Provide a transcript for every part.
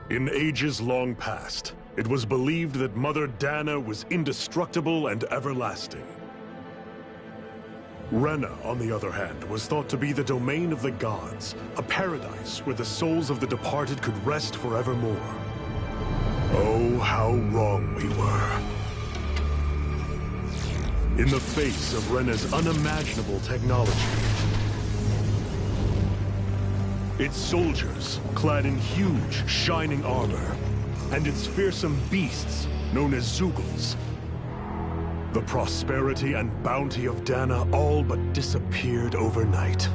In ages long past, it was believed that Mother Dana was indestructible and everlasting. Rena, on the other hand, was thought to be the domain of the gods, a paradise where the souls of the departed could rest forevermore. Oh, how wrong we were. In the face of Rena's unimaginable technology, its soldiers, clad in huge, shining armor, and its fearsome beasts, known as Zeugles, the prosperity and bounty of Dana all but disappeared overnight.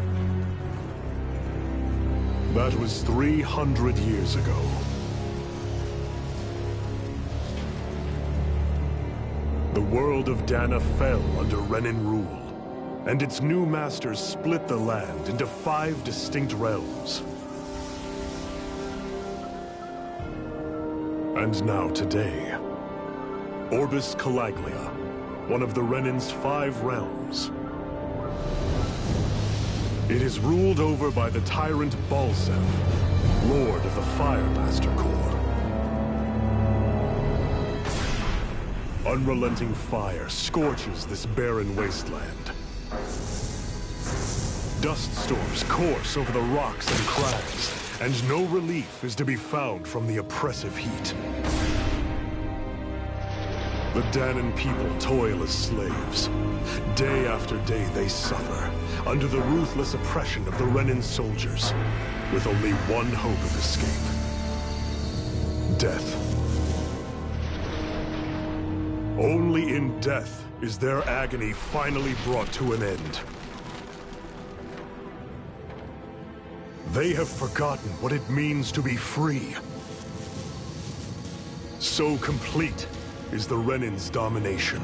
That was 300 years ago. The world of Dana fell under Renan rule, and its new masters split the land into 5 distinct realms. And now today, Orbis Calaglia, one of the Renan's 5 realms. It is ruled over by the tyrant Balsef, Lord of the Firemaster Corps. Unrelenting fire scorches this barren wasteland. Dust storms course over the rocks and crags, and no relief is to be found from the oppressive heat. The Danan people toil as slaves. Day after day they suffer, under the ruthless oppression of the Renan soldiers, with only one hope of escape: death. Only in death is their agony finally brought to an end. They have forgotten what it means to be free. So complete is the Renan's domination.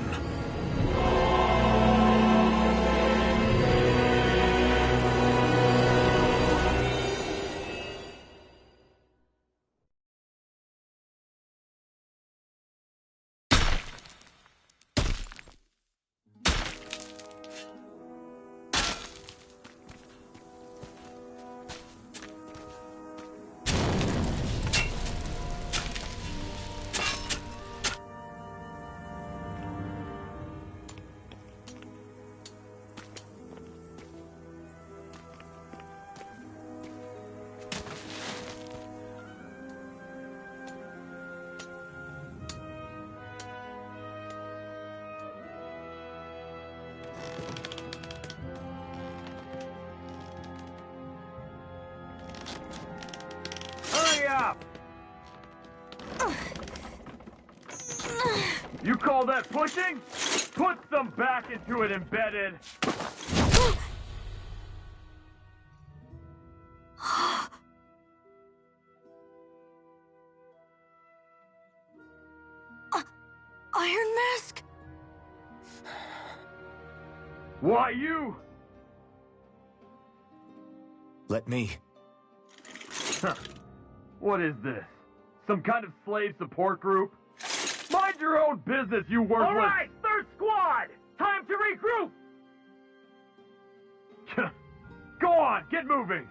You call that pushing? Put some back into it, embedded! Iron Mask? Why you? Let me. Huh. What is this? Some kind of slave support group? Mind your own business, you worthless! All right, third squad! Time to regroup! Go on, get moving!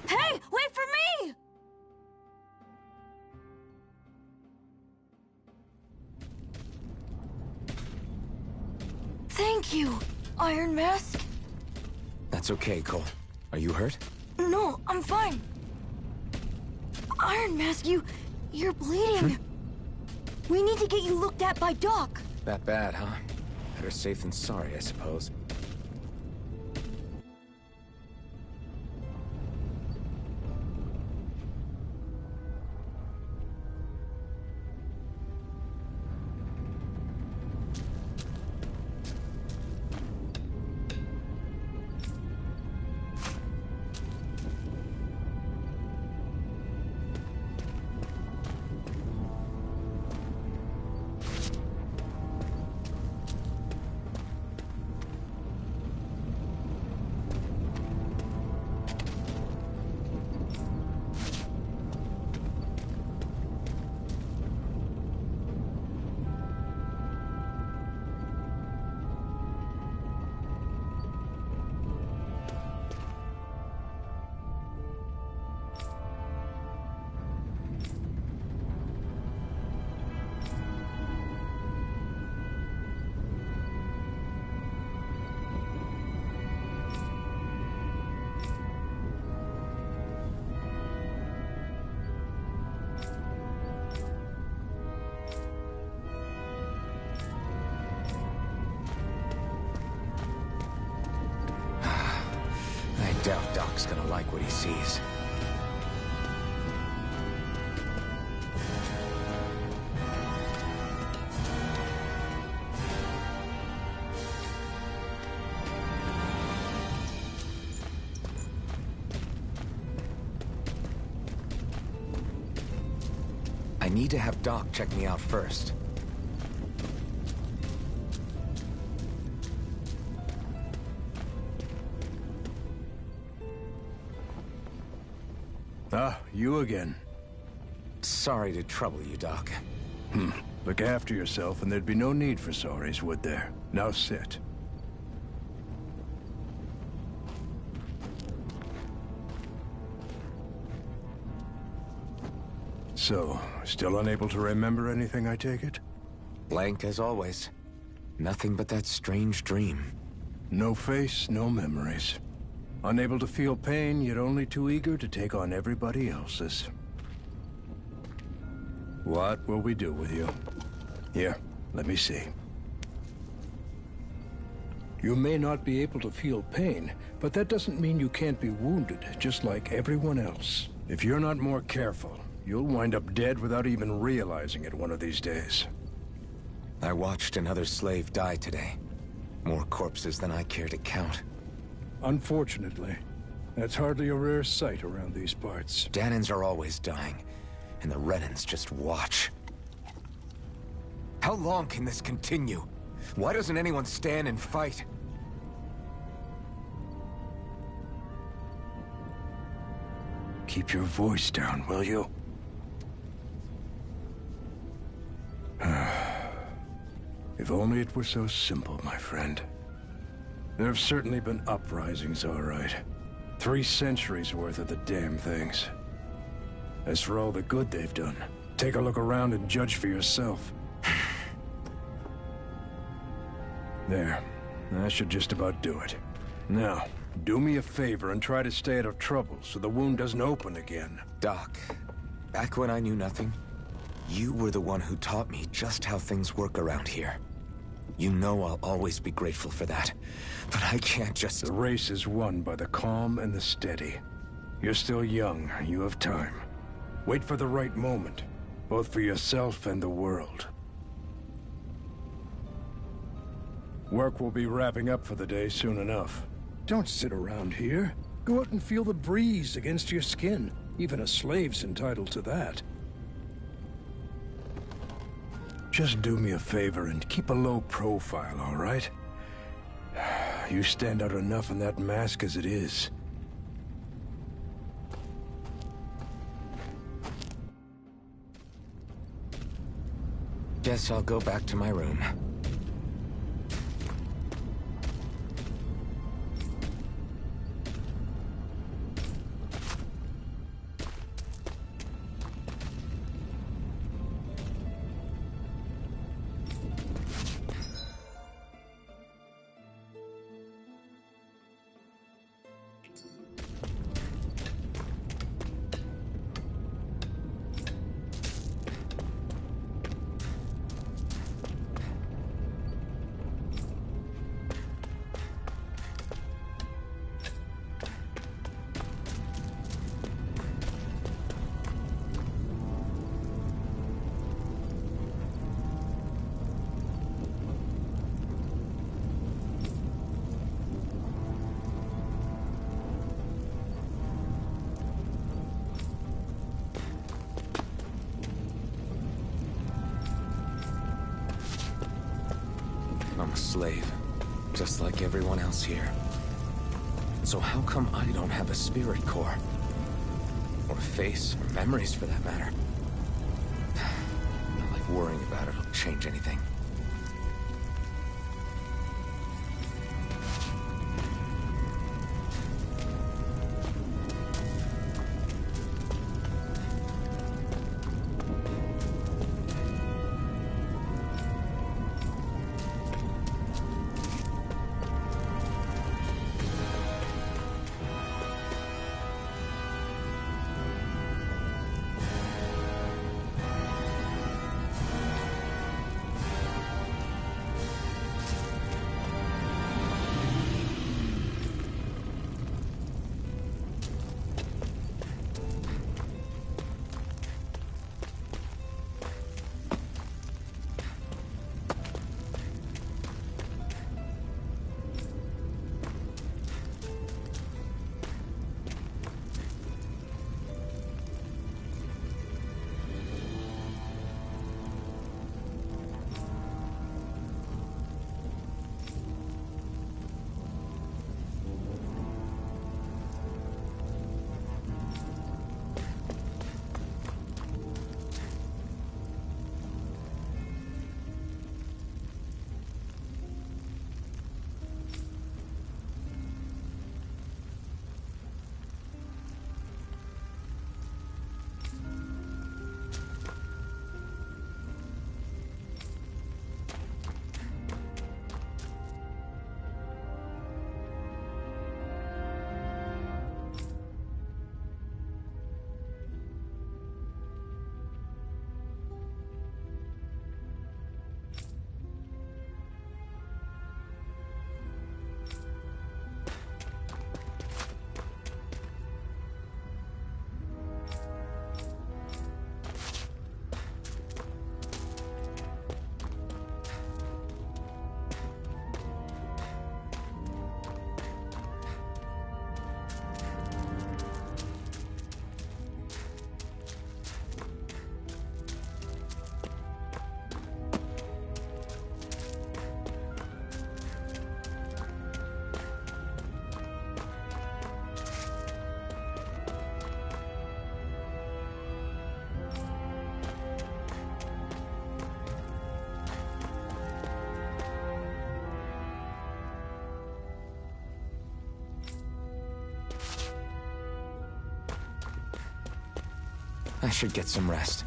Hey, wait for me! Thank you, Iron Mask. That's okay, Cole. Are you hurt? No, I'm fine. Iron Mask, you're bleeding. We need to get you looked at by Doc. That bad, huh? Better safe than sorry, I suppose. Doubt Doc's gonna like what he sees. I need to have Doc check me out first. Ah, you again. Sorry to trouble you, Doc. Look after yourself and there'd be no need for sorries, would there? Now sit. So, still unable to remember anything, I take it? Blank as always. Nothing but that strange dream. No face, no memories. Unable to feel pain, yet only too eager to take on everybody else's. What will we do with you? Here, let me see. You may not be able to feel pain, but that doesn't mean you can't be wounded, just like everyone else. If you're not more careful, you'll wind up dead without even realizing it one of these days. I watched another slave die today. More corpses than I care to count. Unfortunately, that's hardly a rare sight around these parts. Danans are always dying, and the Renans just watch. How long can this continue? Why doesn't anyone stand and fight? Keep your voice down, will you? If only it were so simple, my friend. There have certainly been uprisings, all right. 3 centuries worth of the damn things. As for all the good they've done, take a look around and judge for yourself. There. That should just about do it. Now, do me a favor and try to stay out of trouble so the wound doesn't open again. Doc, back when I knew nothing, you were the one who taught me just how things work around here. You know I'll always be grateful for that, but I can't just... The race is won by the calm and the steady. You're still young, you have time. Wait for the right moment, both for yourself and the world. Work will be wrapping up for the day soon enough. Don't sit around here. Go out and feel the breeze against your skin. Even a slave's entitled to that. Just do me a favor and keep a low profile, all right? You stand out enough in that mask as it is. Guess I'll go back to my room. I'm a slave, just like everyone else here. So how come I don't have a spirit core? Or a face, or memories for that matter? Not like worrying about it'll change anything. I should get some rest.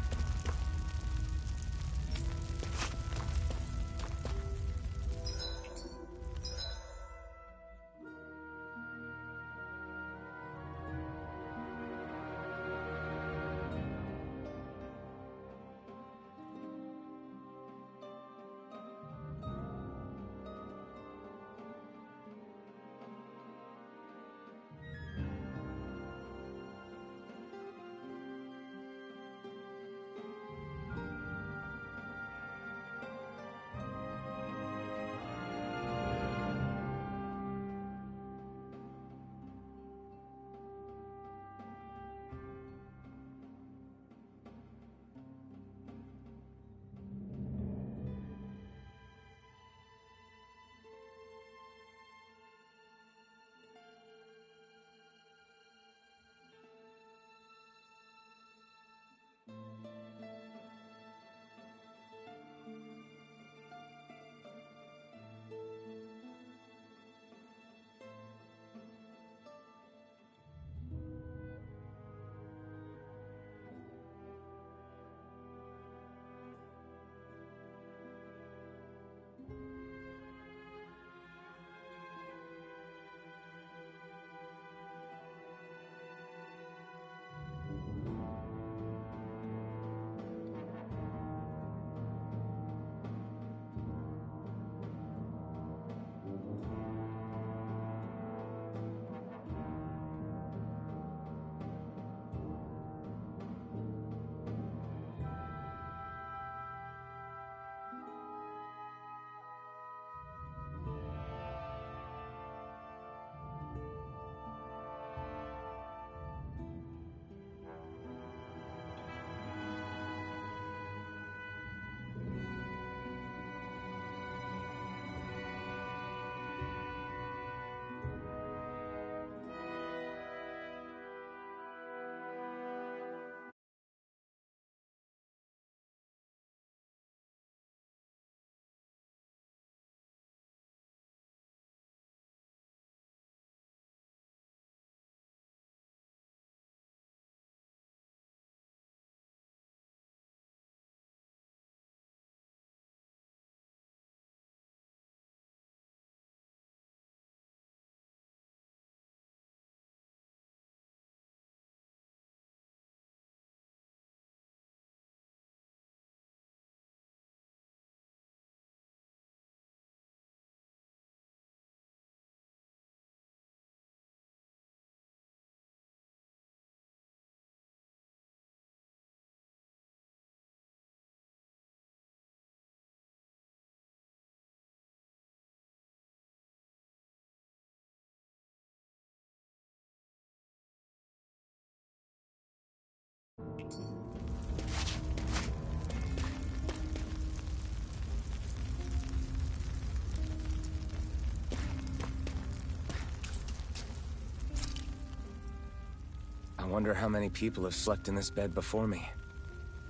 I wonder how many people have slept in this bed before me.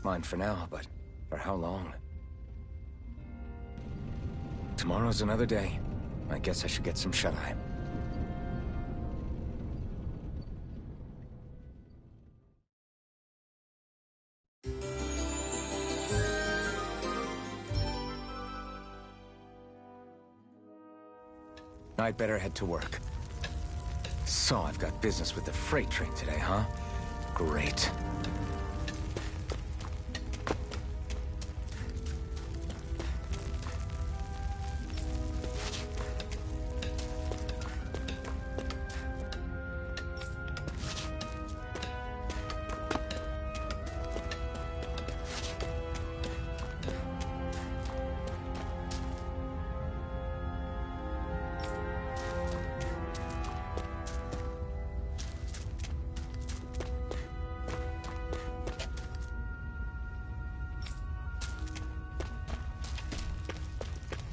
Mine for now, but for how long? Tomorrow's another day. I guess I should get some shut-eye. I'd better head to work. So I've got business with the freight train today, huh? Great.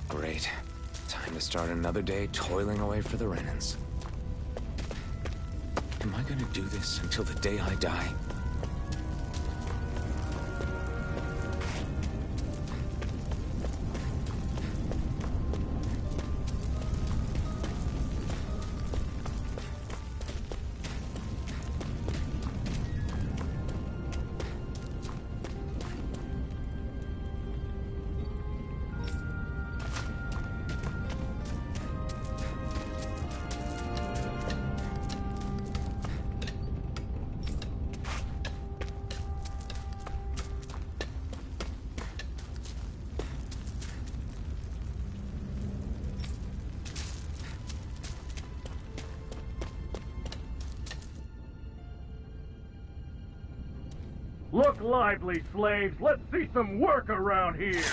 Great. Time to start another day toiling away for the Renans. Am I gonna do this until the day I die? Look lively, slaves. Let's see some work around here.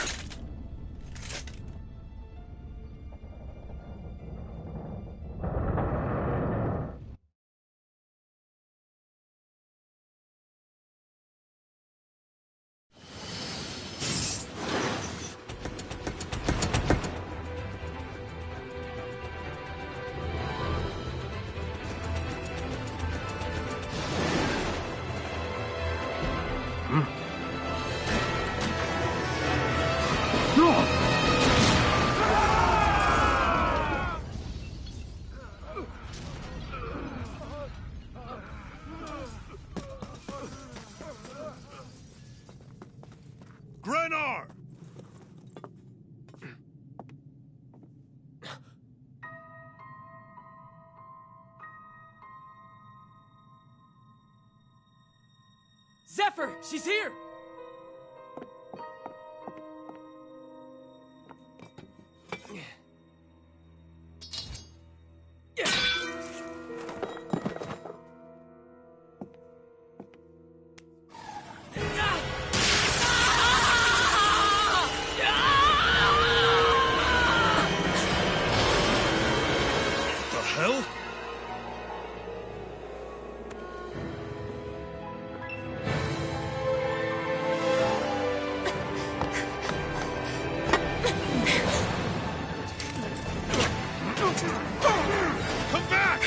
Grenar! Zephyr! She's here! The hell? Come back!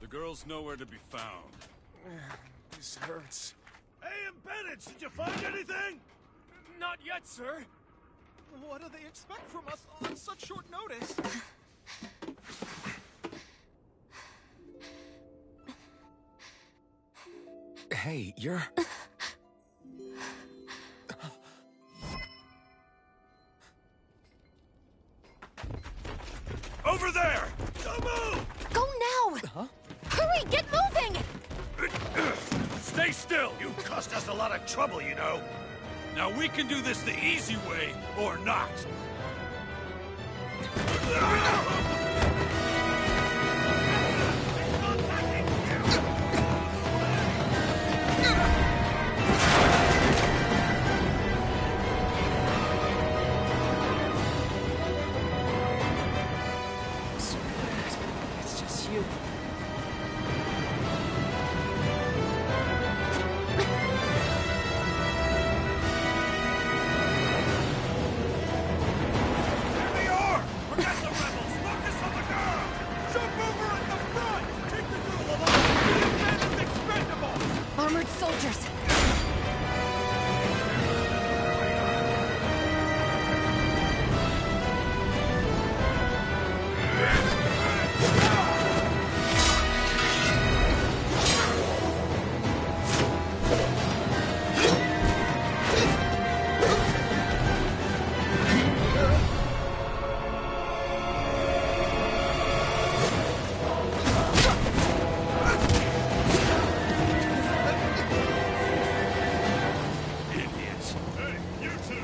The girl's nowhere to be found. This hurts. Hey, Bennett, did you find anything? Not yet, sir. What do they expect from us on such short notice? Hey, you're... Over there! Don't move! Go now! Huh? Hurry, get moving! Stay still! You cost us a lot of trouble, you know. Now we can do this the easy way, or not. It's just you. There they are! Forget the rebels! Focus on the girl! Jump over at the front! Take the girl along! This man is expendable! Armored soldiers! Idiots! Hey, you two!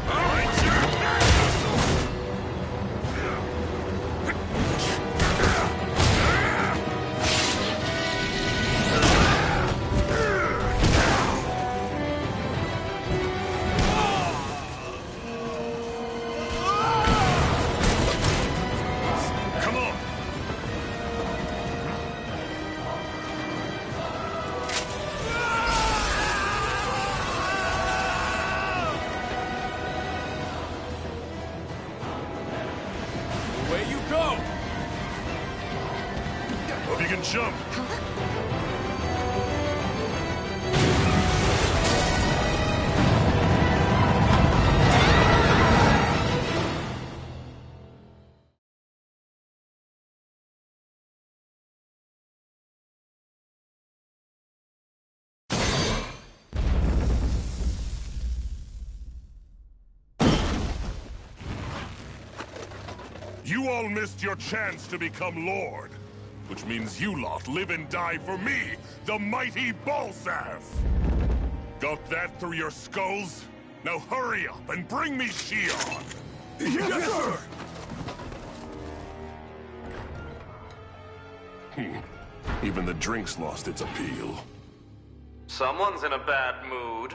All right, sir! Come on! Away you go! Hope you can jump! You all missed your chance to become Lord. Which means you lot live and die for me, the mighty Balsav! Got that through your skulls? Now hurry up and bring me Shion! Yes, sir! Even the drink's lost its appeal. Someone's in a bad mood.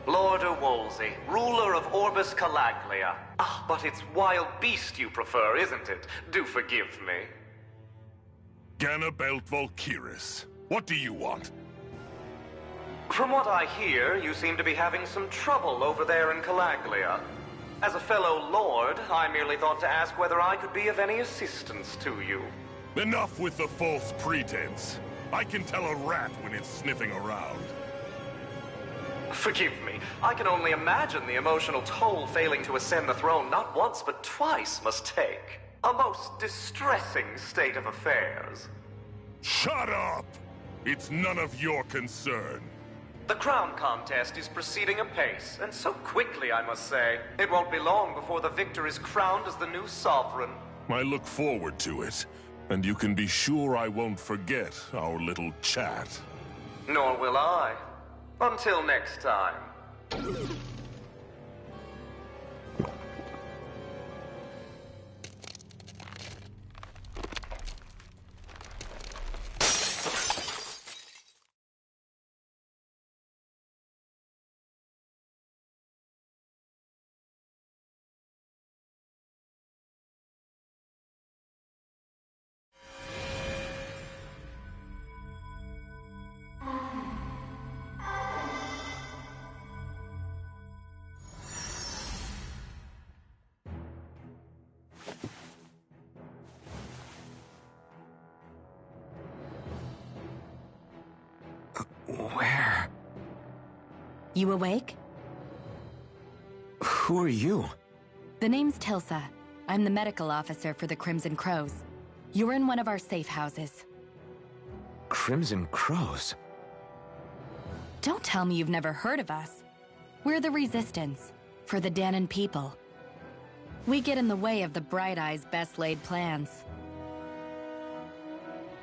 Lord Wolsey, ruler of Orbis Calaglia. Ah, but it's wild beast you prefer, isn't it? Do forgive me. Ganabelt Volkiris, what do you want? From what I hear, you seem to be having some trouble over there in Calaglia. As a fellow lord, I merely thought to ask whether I could be of any assistance to you. Enough with the false pretense. I can tell a rat when it's sniffing around. Forgive me, I can only imagine the emotional toll failing to ascend the throne not once but twice must take. A most distressing state of affairs. Shut up! It's none of your concern. The crown contest is proceeding apace, and so quickly, I must say. It won't be long before the victor is crowned as the new sovereign. I look forward to it, and you can be sure I won't forget our little chat. Nor will I. Until next time. Where? You awake? Who are you? The name's Tilsa. I'm the medical officer for the Crimson Crows. You're in one of our safe houses. Crimson Crows? Don't tell me you've never heard of us. We're the Resistance, for the Danon people. We get in the way of the Bright Eye's best-laid plans.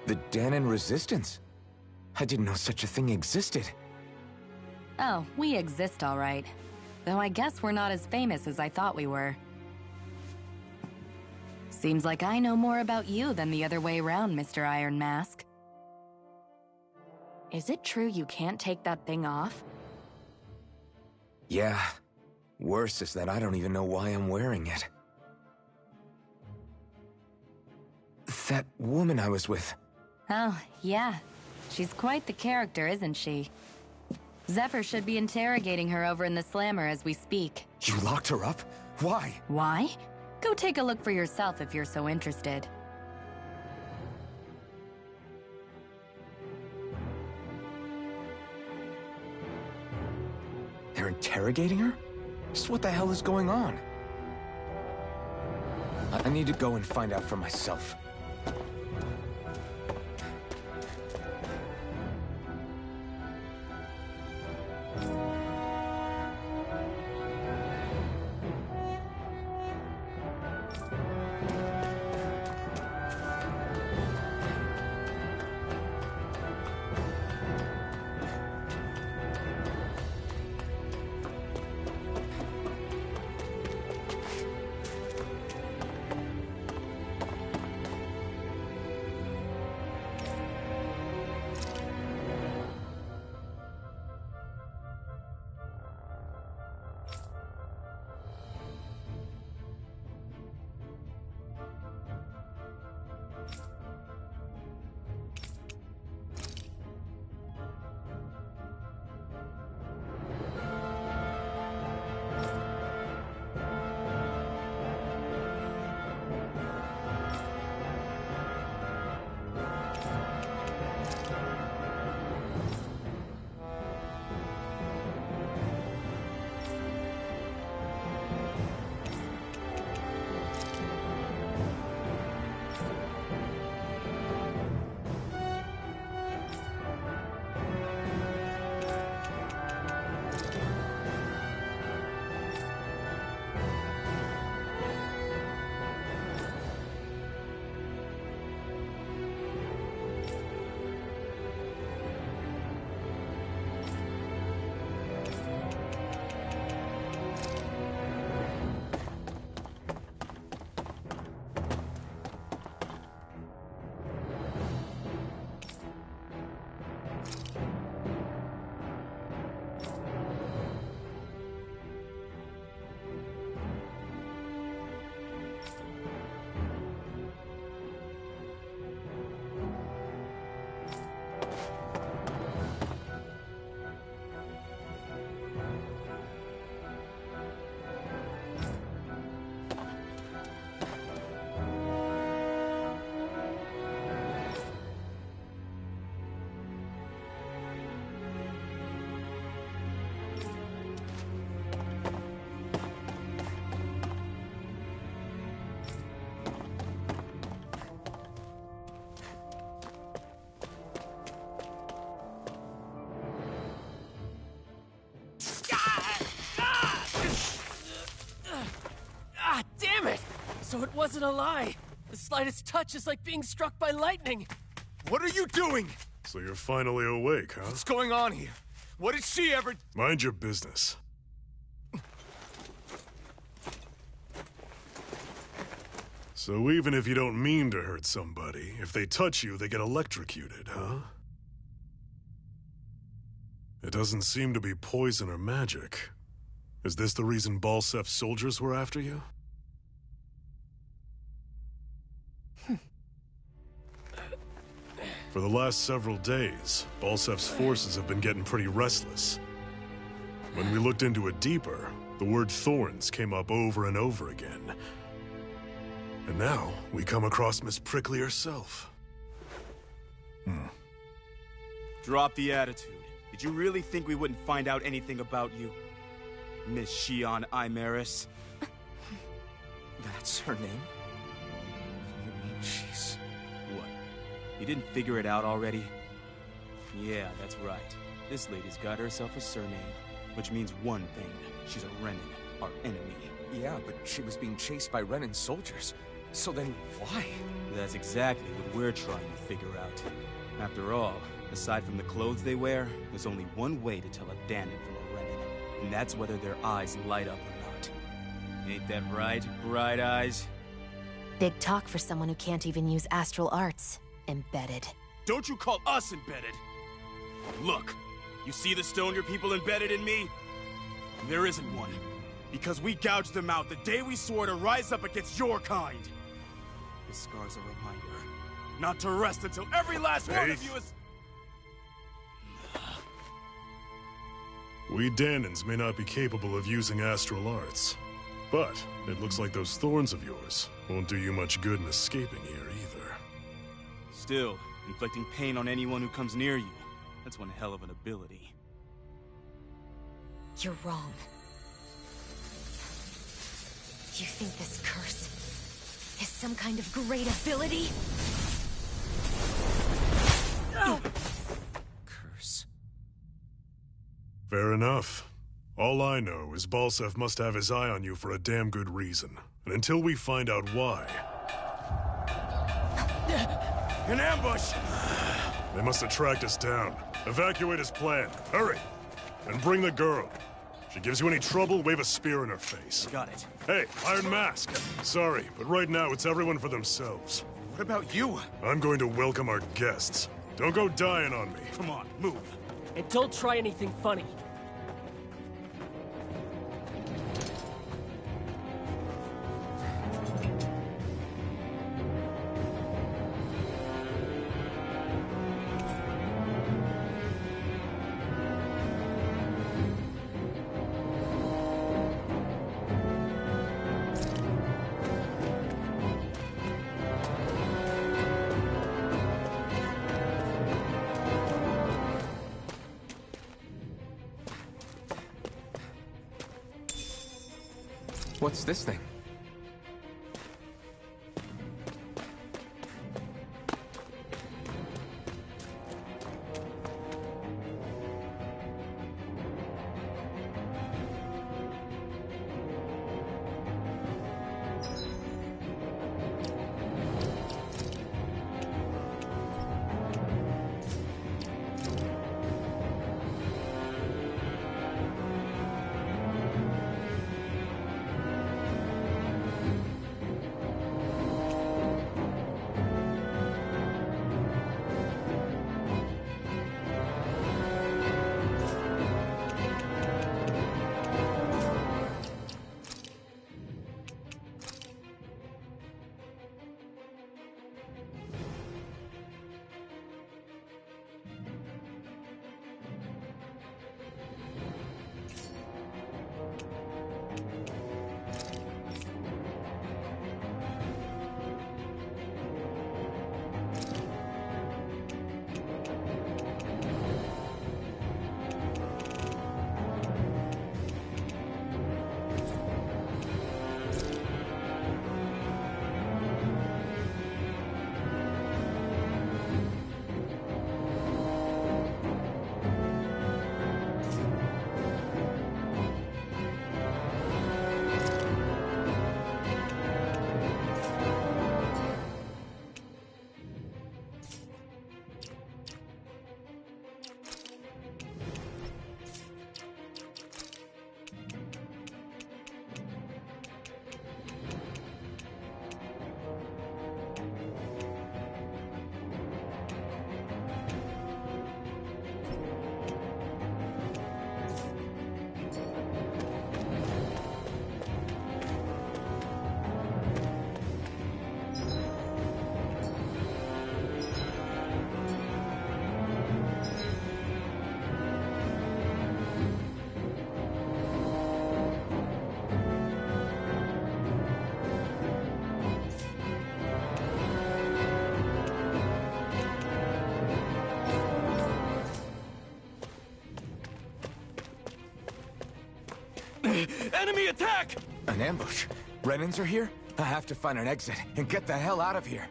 The Danon Resistance? I didn't know such a thing existed. Oh, we exist all right. Though I guess we're not as famous as I thought we were. Seems like I know more about you than the other way around, Mr. Iron Mask. Is it true you can't take that thing off? Yeah. Worse is that I don't even know why I'm wearing it. That woman I was with. Oh, yeah. She's quite the character, isn't she? Zephyr should be interrogating her over in the Slammer as we speak. You locked her up? Why? Why? Go take a look for yourself if you're so interested. They're interrogating her? Just what the hell is going on? I need to go and find out for myself. It wasn't a lie. The slightest touch is like being struck by lightning. What are you doing? So you're finally awake, huh? What's going on here? What did she ever... Mind your business. So even if you don't mean to hurt somebody, if they touch you, they get electrocuted, huh? It doesn't seem to be poison or magic. Is this the reason Balsef's soldiers were after you? For the last several days, Balsef's forces have been getting pretty restless. When we looked into it deeper, the word thorns came up over and over again. And now, we come across Miss Prickly herself. Drop the attitude. Did you really think we wouldn't find out anything about you? Miss Shion Imaris? That's her name? You mean she's... What? You didn't figure it out already? Yeah, that's right. This lady's got herself a surname, which means one thing. She's a Renin, our enemy. Yeah, but she was being chased by Renin soldiers. So then, why? That's exactly what we're trying to figure out. After all, aside from the clothes they wear, there's only one way to tell a Danon from a Renin, and that's whether their eyes light up or not. Ain't that right, Bright Eyes? Big talk for someone who can't even use astral arts. Embedded. Don't you call us embedded! Look, you see the stone your people embedded in me? There isn't one. Because we gouged them out the day we swore to rise up against your kind. This scar's a reminder, not to rest until every last one of you is... We Danons may not be capable of using astral arts, but it looks like those thorns of yours won't do you much good in escaping here either. Still, inflicting pain on anyone who comes near you, that's one hell of an ability. You're wrong. You think this curse is some kind of great ability? Curse. Fair enough. All I know is Balsef must have his eye on you for a damn good reason. And until we find out why... An ambush! They must have tracked us down. Evacuate as planned. Hurry! And bring the girl. She gives you any trouble, wave a spear in her face. Got it. Hey, Iron Mask. Sorry, but right now it's everyone for themselves. What about you? I'm going to welcome our guests. Don't go dying on me. Come on, move. And don't try anything funny. What's this thing? Enemy attack! An ambush? Renans are here? I have to find an exit and get the hell out of here.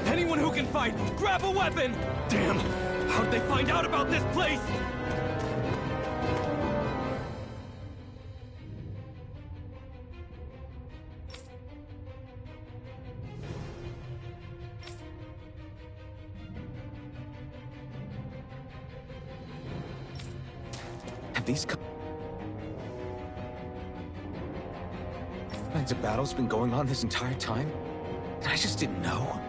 Anyone who can fight, grab a weapon! Damn! How'd they find out about this place? Have these kinds of battles been going on this entire time? And I just didn't know?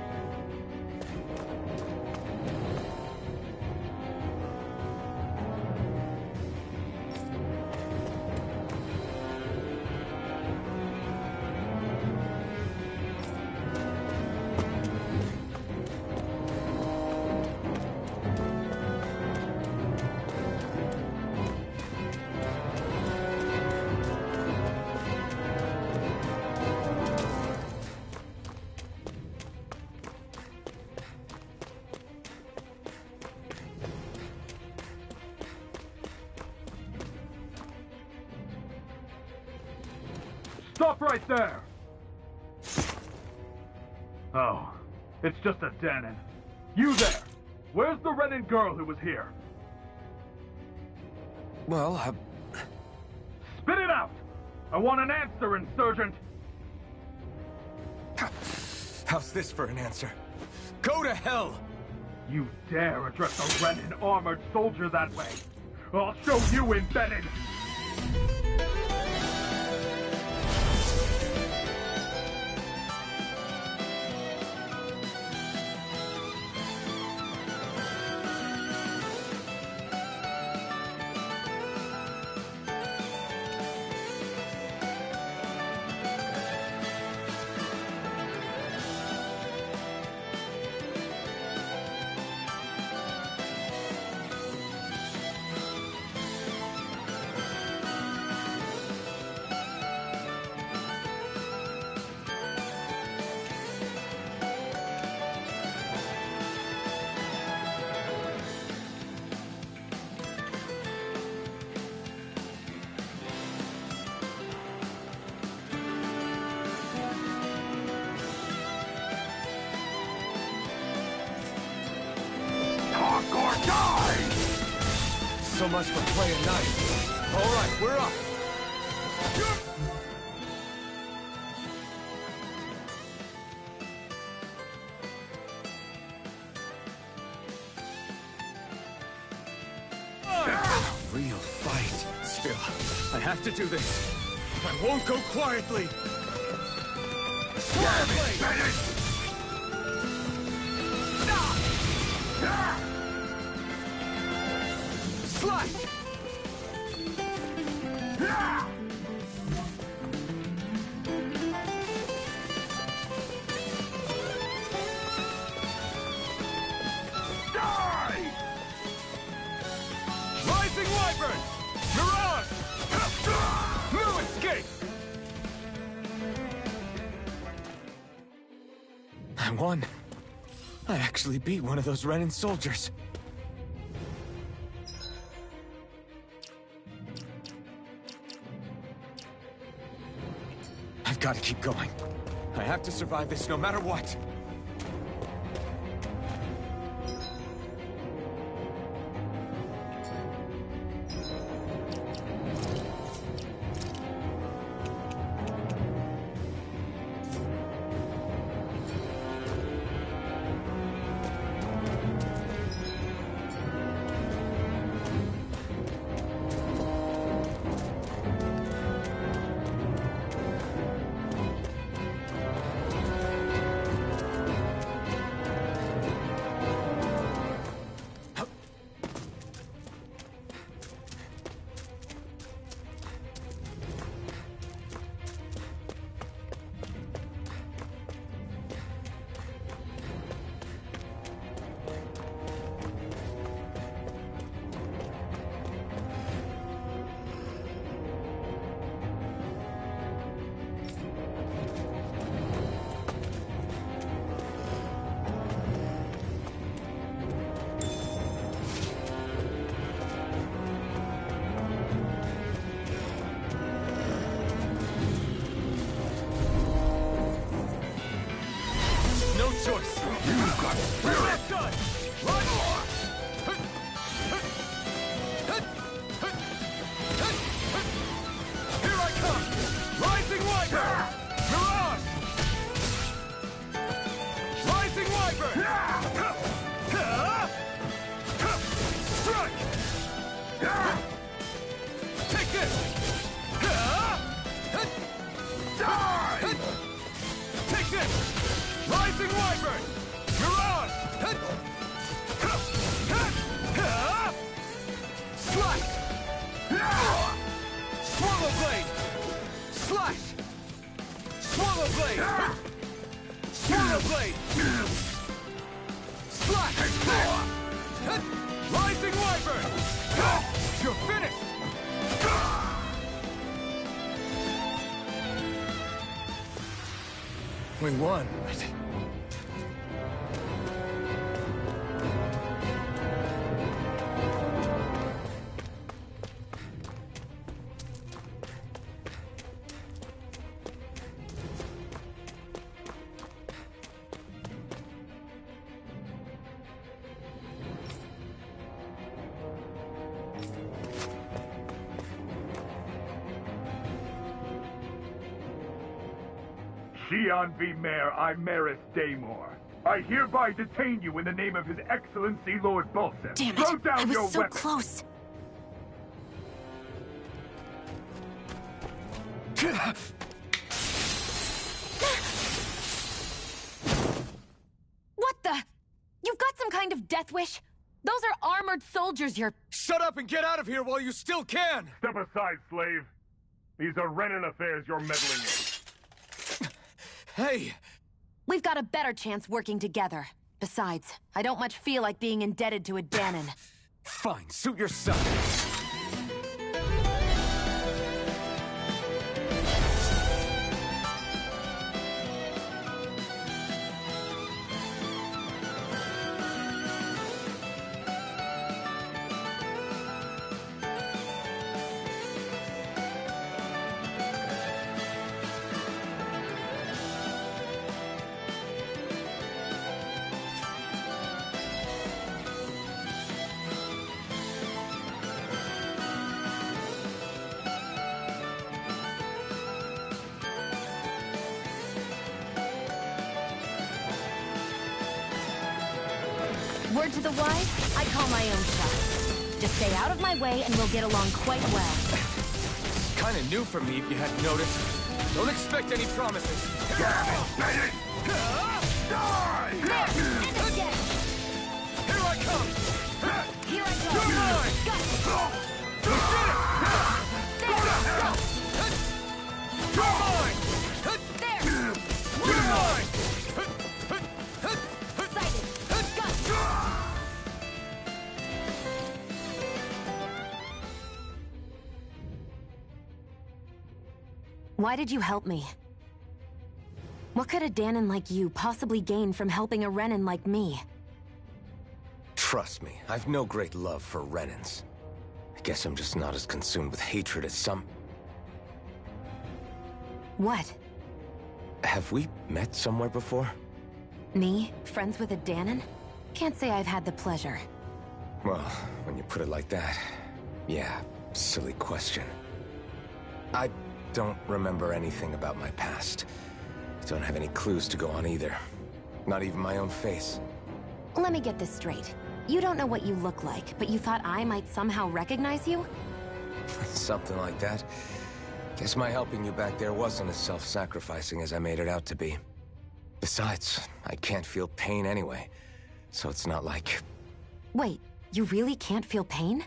Stop right there! Oh, it's just a Danon. You there! Where's the Renin girl who was here? Well, Spit it out! I want an answer, Insurgent! how's this for an answer? Go to hell! You dare address a Renin armored soldier that way? I'll show you, Embedded! So much for playing nice. All right, we're up. Real fight. Still, I have to do this. I won't go quietly. Damn it, Bennett! Slash! Die! Rising Wyvern! Mirage! No escape! I won. I actually beat one of those Renin soldiers. I've got to keep going. I have to survive this no matter what. choice. You've got spirit! Done! Run! Here I come! Rising Wyvern! Mirage! Rising Wyvern! Strike! Take this! Die! Take this! Rising Wyvern! Mirage! Slash! Swallow Blade! Slash! Swallow Blade! Swallow Blade! Slash! Rising Wyvern! You're finished! We won. Xian V. Mayor Imaris Daymore. I hereby detain you in the name of His Excellency Lord Bolseth. Damn Throw it! down I was your so weapon. close. What the? You've got some kind of death wish? Those are armored soldiers you're... Shut up and get out of here while you still can! Step aside, slave. These are Renan affairs you're meddling in. Hey! We've got a better chance working together. Besides, I don't much feel like being indebted to a Danon. Fine, suit yourself. Word to the wise, I call my own shot. Just stay out of my way and we'll get along quite well. Kinda new for me if you hadn't noticed. Don't expect any promises. Die! End it again! Here I come! Here I go! You're mine! Got it! You did it! There! Go! You're mine! There! You're mine! Sighted! Got it! Why did you help me? What could a Danon like you possibly gain from helping a Renan like me? Trust me, I've no great love for Renans. I guess I'm just not as consumed with hatred as some... What? Have we met somewhere before? Me? Friends with a Danon? Can't say I've had the pleasure. Well, when you put it like that, yeah, silly question. I don't remember anything about my past. Don't have any clues to go on either. Not even my own face. Let me get this straight. You don't know what you look like, but you thought I might somehow recognize you? Something like that. Guess my helping you back there wasn't as self-sacrificing as I made it out to be. Besides, I can't feel pain anyway, so it's not like... Wait, you really can't feel pain?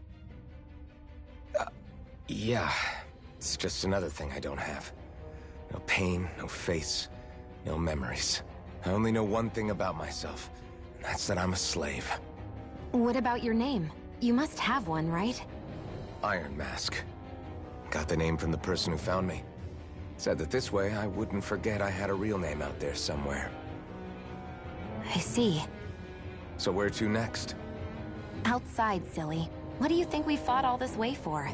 Yeah. It's just another thing I don't have. No pain, no face, no memories. I only know one thing about myself, and that's that I'm a slave. What about your name? You must have one, right? Iron Mask. Got the name from the person who found me. Said that this way I wouldn't forget I had a real name out there somewhere. I see. So where to next? Outside, silly. What do you think we fought all this way for?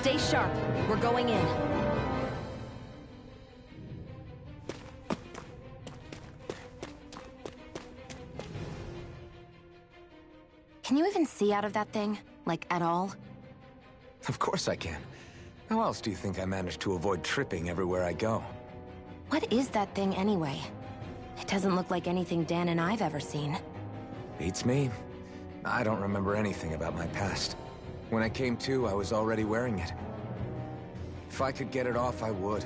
Stay sharp. We're going in. Can you even see out of that thing? Like, at all? Of course I can. How else do you think I managed to avoid tripping everywhere I go? What is that thing anyway? It doesn't look like anything Dan and I've ever seen. Beats me. I don't remember anything about my past. When I came to, I was already wearing it. If I could get it off, I would.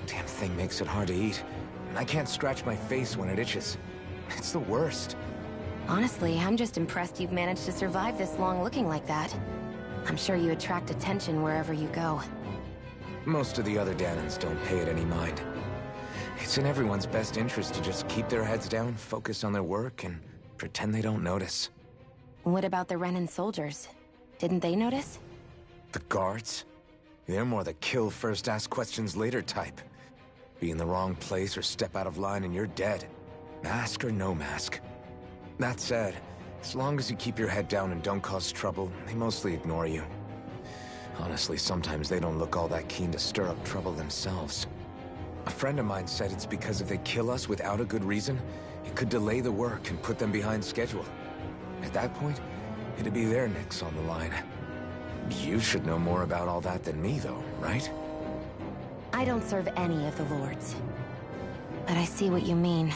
Damn thing makes it hard to eat, and I can't scratch my face when it itches. It's the worst. Honestly, I'm just impressed you've managed to survive this long looking like that. I'm sure you attract attention wherever you go. Most of the other Danans don't pay it any mind. It's in everyone's best interest to just keep their heads down, focus on their work, and pretend they don't notice. What about the Renan soldiers? Didn't they notice? The guards? They're more the kill first, ask questions later type. Be in the wrong place or step out of line and you're dead. Mask or no mask. That said, as long as you keep your head down and don't cause trouble, they mostly ignore you. Honestly, sometimes they don't look all that keen to stir up trouble themselves. A friend of mine said it's because if they kill us without a good reason, it could delay the work and put them behind schedule. At that point, it'd be their necks on the line. You should know more about all that than me, though, right? I don't serve any of the lords. But I see what you mean.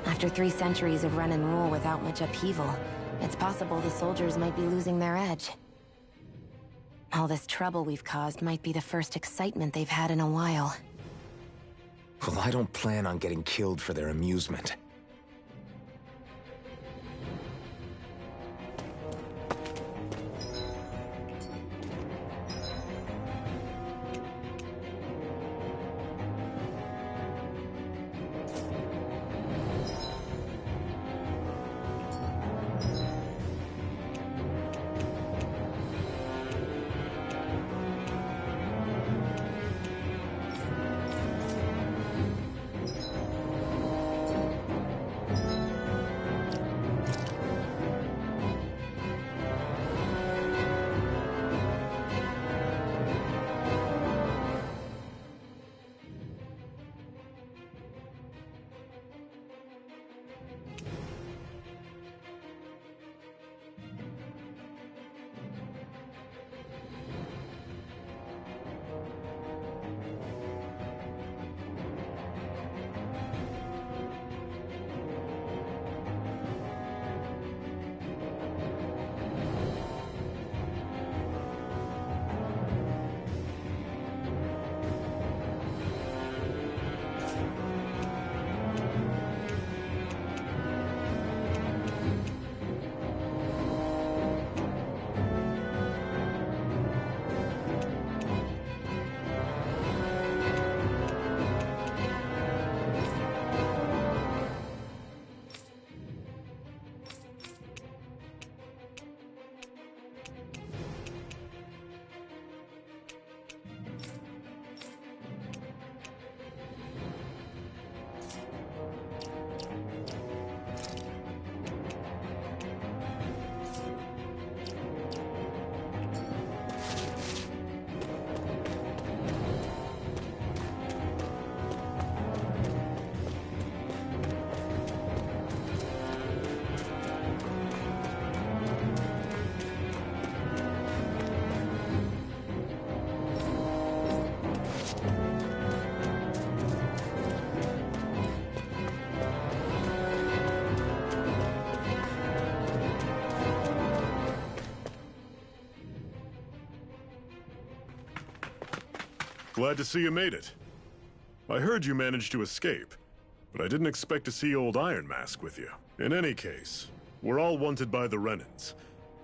After 3 centuries of run and rule without much upheaval, it's possible the soldiers might be losing their edge. All this trouble we've caused might be the first excitement they've had in a while. Well, I don't plan on getting killed for their amusement. Glad to see you made it. I heard you managed to escape, but I didn't expect to see old Iron Mask with you. In any case, we're all wanted by the Renans.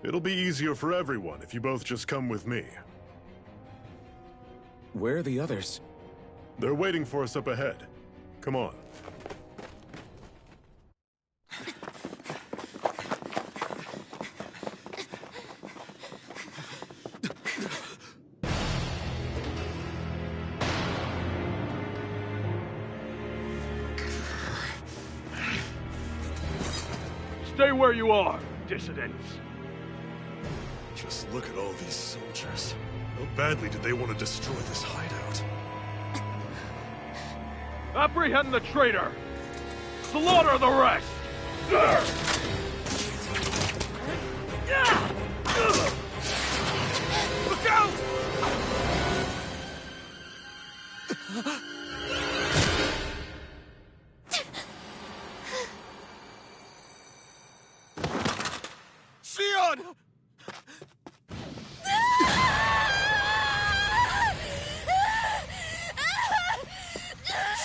It'll be easier for everyone if you both just come with me. Where are the others? They're waiting for us up ahead. Come on. Stay where you are, dissidents. Just look at all these soldiers. How badly did they want to destroy this hideout? Apprehend the traitor! Slaughter the rest! Look out! Xion!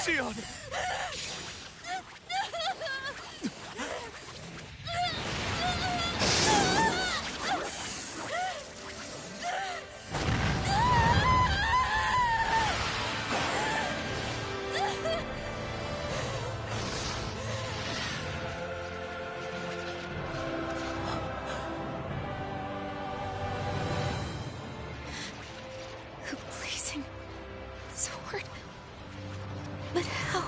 Xion! The blazing sword. But how?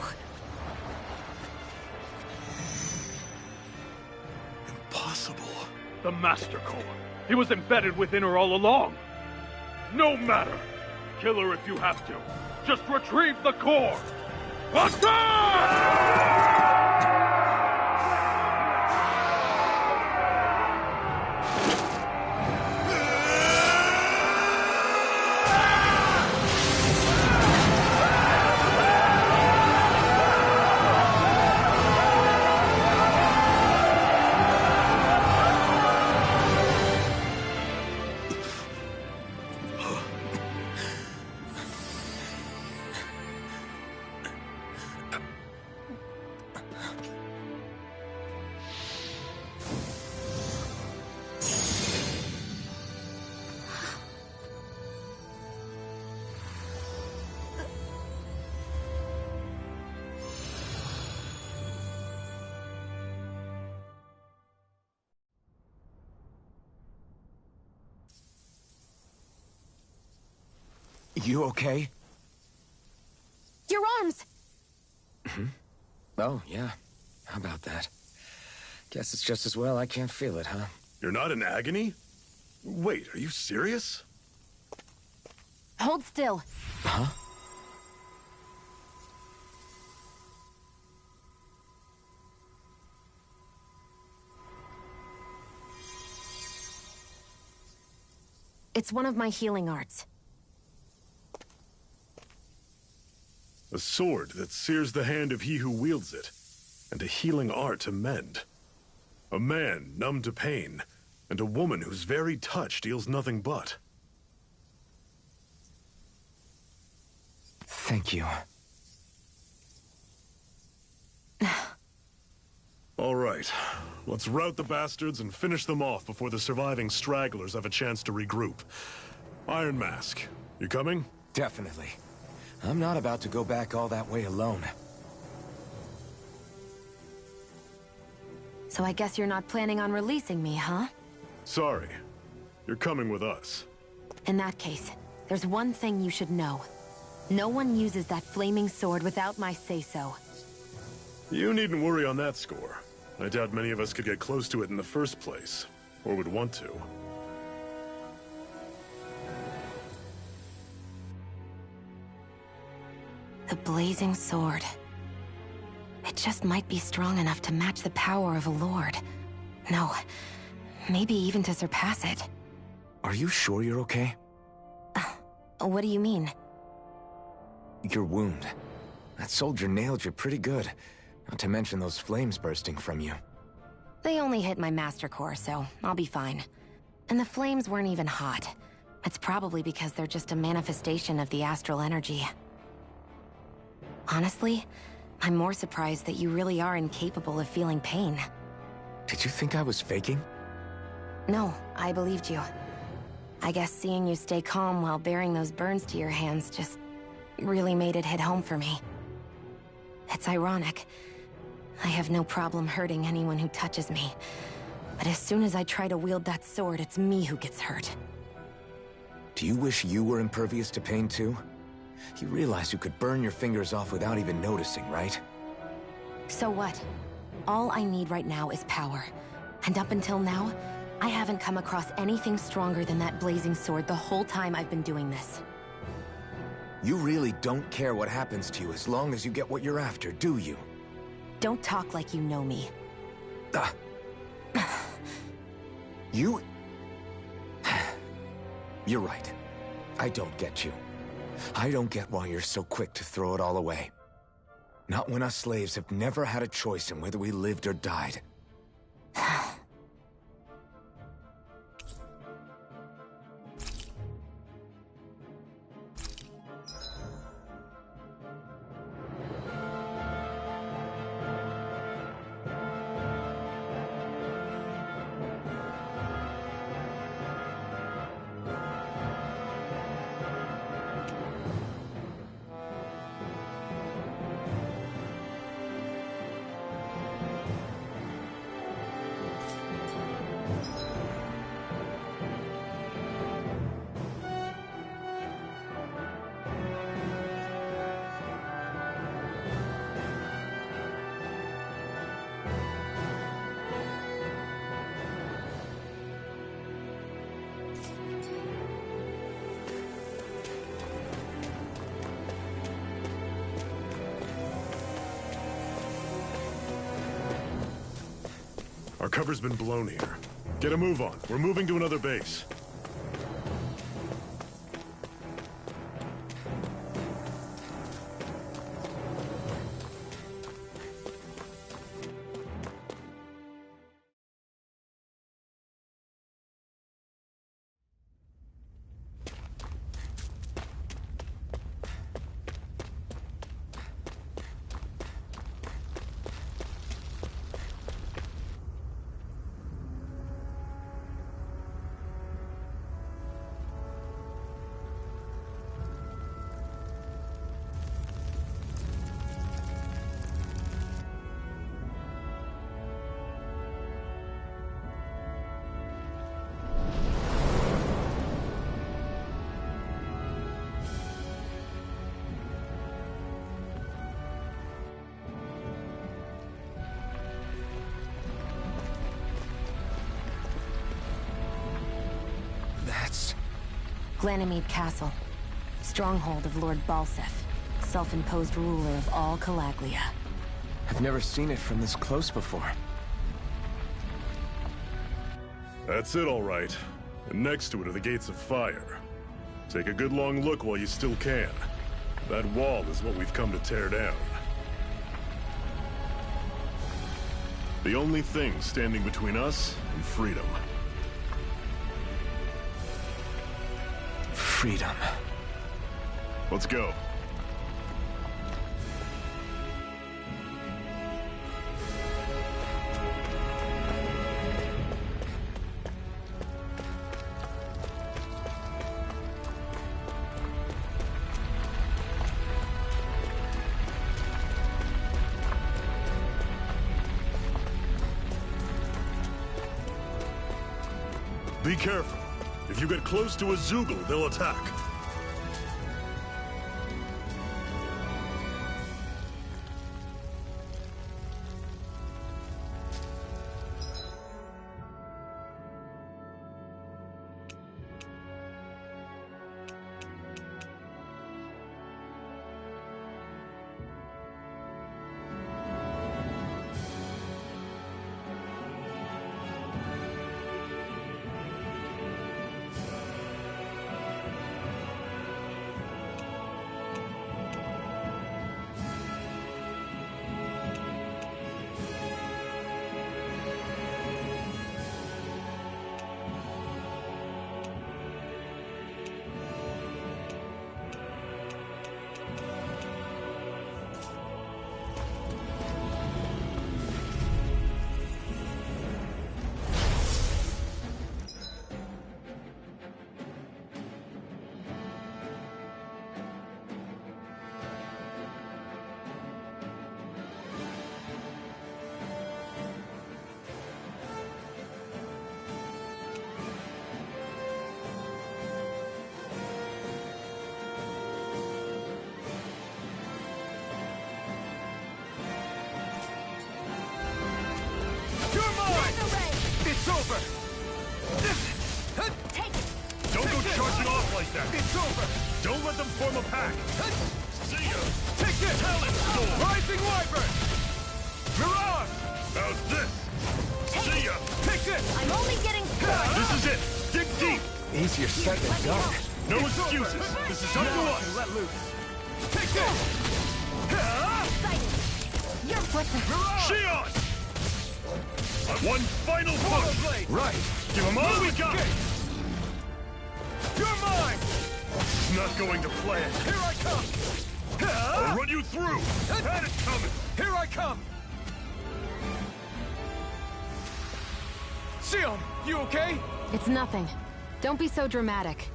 Impossible. The Master Core. He was embedded within her all along. No matter. Kill her if you have to. Just retrieve the core. Attack! You okay? Your arms! Oh, yeah. How about that? Guess it's just as well I can't feel it, huh? You're not in agony? Wait, are you serious? Hold still. Huh? It's one of my healing arts. A sword that sears the hand of he who wields it, and a healing art to mend. A man numb to pain, and a woman whose very touch deals nothing but. Thank you. All right, let's rout the bastards and finish them off before the surviving stragglers have a chance to regroup. Iron Mask, you coming? Definitely. I'm not about to go back all that way alone. So I guess you're not planning on releasing me, huh? Sorry. You're coming with us. In that case, there's one thing you should know. No one uses that flaming sword without my say-so. You needn't worry on that score. I doubt many of us could get close to it in the first place, or would want to. The blazing sword. It just might be strong enough to match the power of a lord. No, maybe even to surpass it. Are you sure you're okay? What do you mean? Your wound. That soldier nailed you pretty good. Not to mention those flames bursting from you. They only hit my master core, so I'll be fine. And the flames weren't even hot. It's probably because they're just a manifestation of the astral energy. Honestly, I'm more surprised that you really are incapable of feeling pain. Did you think I was faking? No, I believed you. I guess seeing you stay calm while bearing those burns to your hands just really made it hit home for me. It's ironic. I have no problem hurting anyone who touches me. But as soon as I try to wield that sword, it's me who gets hurt. Do you wish you were impervious to pain too? You realize you could burn your fingers off without even noticing, right? So what? All I need right now is power. And up until now, I haven't come across anything stronger than that blazing sword the whole time I've been doing this. You really don't care what happens to you as long as you get what you're after, do you? Don't talk like you know me. You... You're right. I don't get you. I don't get why you're so quick to throw it all away. Not when us slaves have never had a choice in whether we lived or died. Our cover's been blown here. Get a move on. We're moving to another base. Ganymede Castle, stronghold of Lord Balsef, self-imposed ruler of all Calaglia. I've never seen it from this close before. That's it, all right. And next to it are the Gates of Fire. Take a good long look while you still can. That wall is what we've come to tear down. The only thing standing between us and freedom. Freedom. Let's go. Be careful. If you get close to a Zoogle, they'll attack. It's over! them. It's over! Don't let them form a pack. See ya. Take this! Talent Storm. Rising Wyvern! Mirage! How's this? See ya. Take this! I'm only getting started. This is it. Dig deep. Easier said than done. No excuses. This is up to us. Let loose. Take this! You're flipping. Shion! One final push. Right. Give them all we got. You're mine! It's not going to plan. Here I come! I'll run you through. Had it coming. Here I come! Sion, you okay? It's nothing. Don't be so dramatic.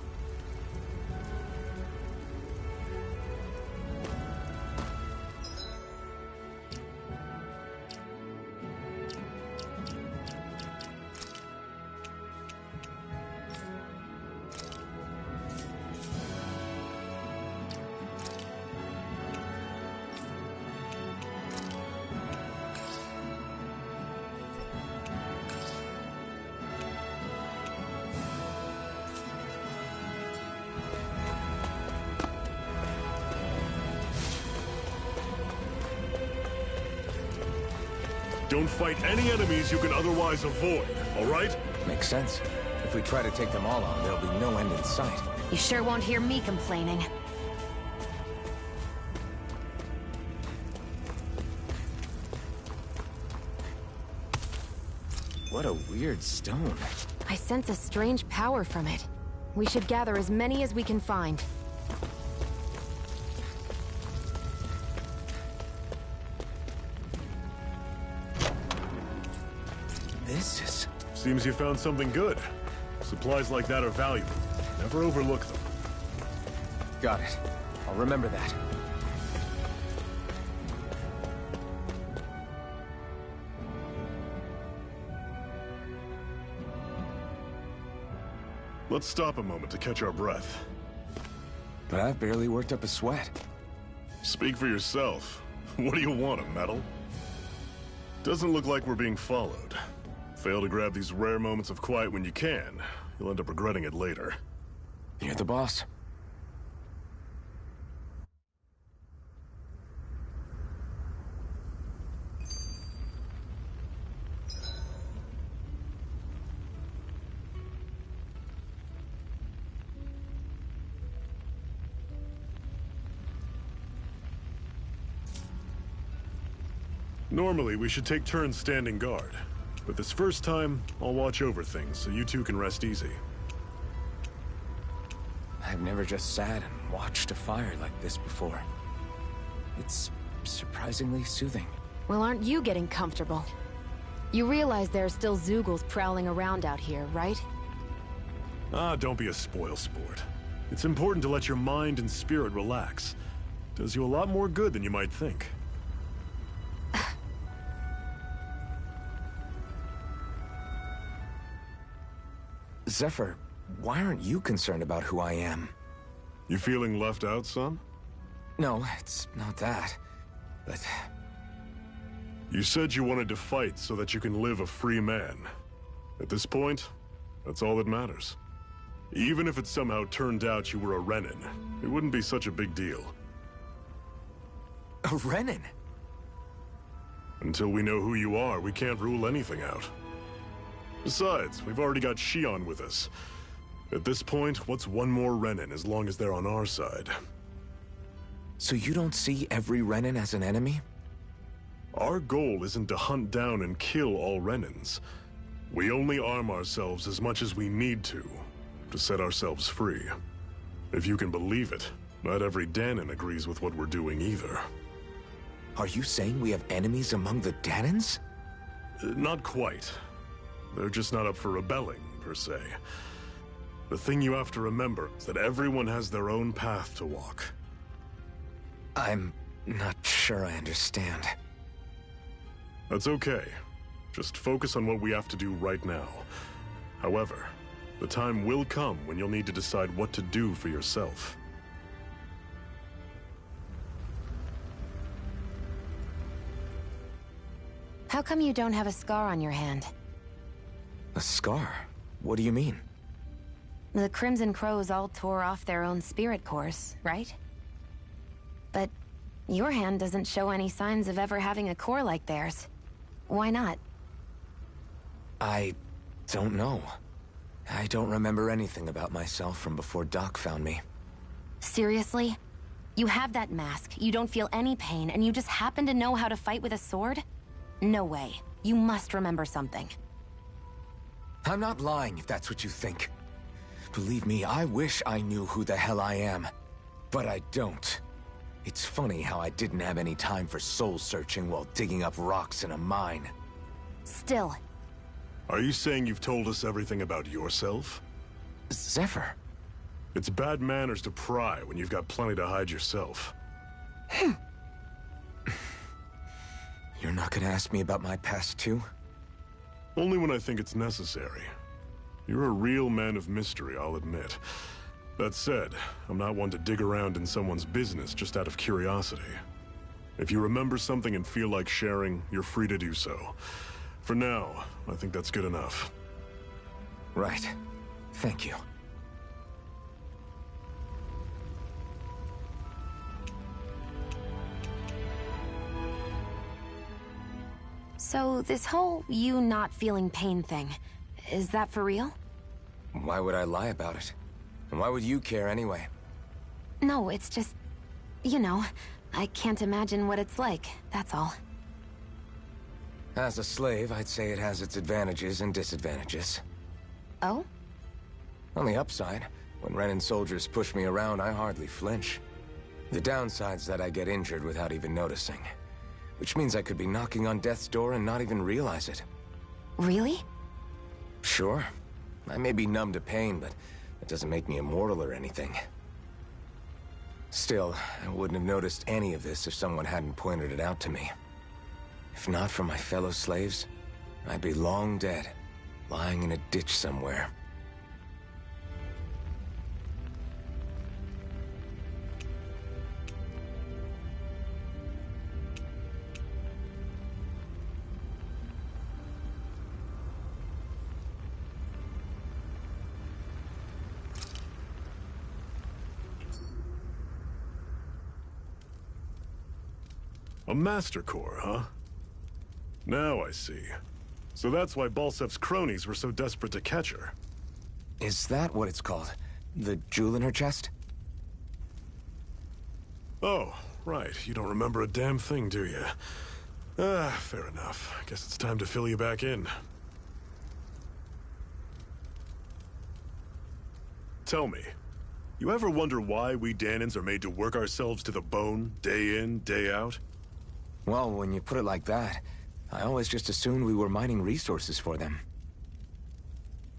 Don't fight any enemies you can otherwise avoid, all right? Makes sense. If we try to take them all on, there'll be no end in sight. You sure won't hear me complaining. What a weird stone. I sense a strange power from it. We should gather as many as we can find. This is... Seems you found something good. Supplies like that are valuable. Never overlook them. Got it. I'll remember that. Let's stop a moment to catch our breath. But I've barely worked up a sweat. Speak for yourself. What do you want, a medal? Doesn't look like we're being followed. Fail to grab these rare moments of quiet when you can. You'll end up regretting it later. You're the boss. Normally, we should take turns standing guard. But this first time, I'll watch over things so you two can rest easy. I've never just sat and watched a fire like this before. It's surprisingly soothing. Well, aren't you getting comfortable? You realize there are still Zeugles prowling around out here, right? Ah, don't be a spoilsport. It's important to let your mind and spirit relax. Does you a lot more good than you might think. Zephyr, why aren't you concerned about who I am? You feeling left out, son? No, it's not that. But... You said you wanted to fight so that you can live a free man. At this point, that's all that matters. Even if it somehow turned out you were a Renin, it wouldn't be such a big deal. A Renin? Until we know who you are, we can't rule anything out. Besides, we've already got Shion with us. At this point, what's one more Renin as long as they're on our side? So you don't see every Renin as an enemy? Our goal isn't to hunt down and kill all Renins. We only arm ourselves as much as we need to set ourselves free. If you can believe it, not every Danon agrees with what we're doing either. Are you saying we have enemies among the Danons? Not quite. They're just not up for rebelling, per se. The thing you have to remember is that everyone has their own path to walk. I'm not sure I understand. That's okay. Just focus on what we have to do right now. However, the time will come when you'll need to decide what to do for yourself. How come you don't have a scar on your hand? A scar? What do you mean? The Crimson Crows all tore off their own spirit cores, right? But your hand doesn't show any signs of ever having a core like theirs. Why not? I don't know. I don't remember anything about myself from before Doc found me. Seriously? You have that mask, you don't feel any pain, and you just happen to know how to fight with a sword? No way. You must remember something. I'm not lying if that's what you think. Believe me, I wish I knew who the hell I am. But I don't. It's funny how I didn't have any time for soul-searching while digging up rocks in a mine. Still. Are you saying you've told us everything about yourself? Zephyr. It's bad manners to pry when you've got plenty to hide yourself. You're not gonna ask me about my past, too? Only when I think it's necessary. You're a real man of mystery, I'll admit. That said, I'm not one to dig around in someone's business just out of curiosity. If you remember something and feel like sharing, you're free to do so. For now, I think that's good enough. Right. Thank you. So, this whole you not feeling pain thing, is that for real? Why would I lie about it? And why would you care anyway? No, it's just... you know, I can't imagine what it's like, that's all. As a slave, I'd say it has its advantages and disadvantages. Oh? On the upside, when Renan soldiers push me around, I hardly flinch. The downside's that I get injured without even noticing. Which means I could be knocking on death's door and not even realize it. Really? Sure. I may be numb to pain, but that doesn't make me immortal or anything. Still, I wouldn't have noticed any of this if someone hadn't pointed it out to me. If not for my fellow slaves, I'd be long dead, lying in a ditch somewhere. A Master Core, huh? Now I see. So that's why Balsev's cronies were so desperate to catch her. Is that what it's called? The jewel in her chest? Oh, right. You don't remember a damn thing, do you? Fair enough. Guess it's time to fill you back in. Tell me, you ever wonder why we Danans are made to work ourselves to the bone, day in, day out? Well, when you put it like that, I always just assumed we were mining resources for them.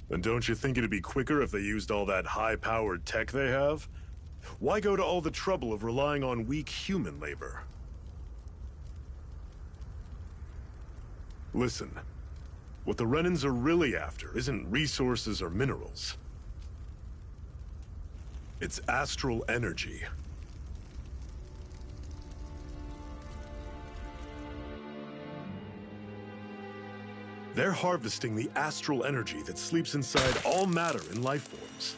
And don't you think it'd be quicker if they used all that high-powered tech they have? Why go to all the trouble of relying on weak human labor? Listen, what the Renans are really after isn't resources or minerals. It's astral energy. They're harvesting the astral energy that sleeps inside all matter in life forms.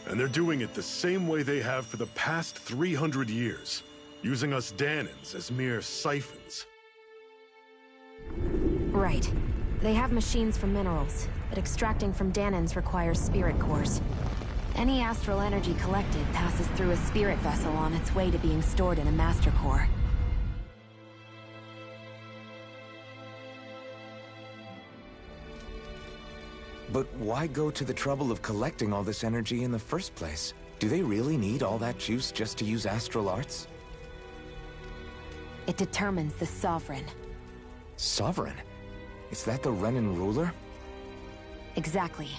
And they're doing it the same way they have for the past 300 years, using us Danans as mere siphons. Right. They have machines for minerals, but extracting from Danans requires spirit cores. Any astral energy collected passes through a spirit vessel on its way to being stored in a master core. But why go to the trouble of collecting all this energy in the first place? Do they really need all that juice just to use astral arts? It determines the Sovereign. Sovereign? Is that the Renan ruler? Exactly.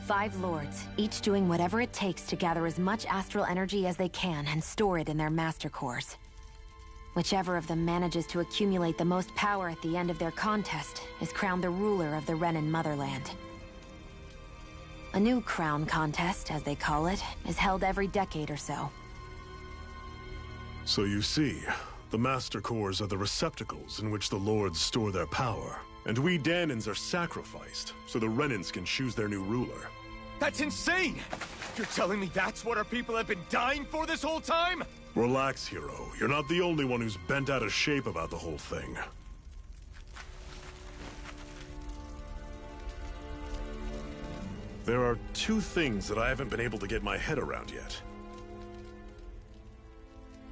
5 lords, each doing whatever it takes to gather as much astral energy as they can and store it in their master cores. Whichever of them manages to accumulate the most power at the end of their contest is crowned the ruler of the Renan motherland. A new crown contest, as they call it, is held every decade or so. So you see, the Master Cores are the receptacles in which the Lords store their power. And we Danans are sacrificed, so the Renans can choose their new ruler. That's insane! You're telling me that's what our people have been dying for this whole time? Relax, hero. You're not the only one who's bent out of shape about the whole thing. There are two things that I haven't been able to get my head around yet.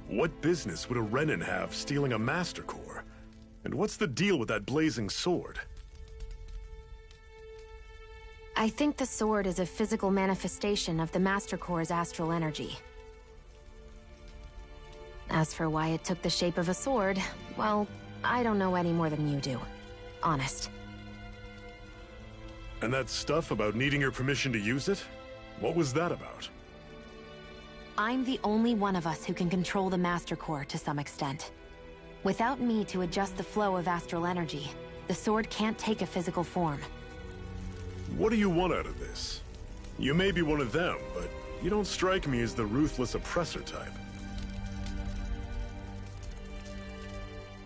What business would a Renin have stealing a Master Core? And what's the deal with that blazing sword? I think the sword is a physical manifestation of the Master Core's astral energy. As for why it took the shape of a sword, well, I don't know any more than you do. Honest. And that stuff about needing your permission to use it? What was that about? I'm the only one of us who can control the Master Core to some extent. Without me to adjust the flow of astral energy, the sword can't take a physical form. What do you want out of this? You may be one of them, but you don't strike me as the ruthless oppressor type.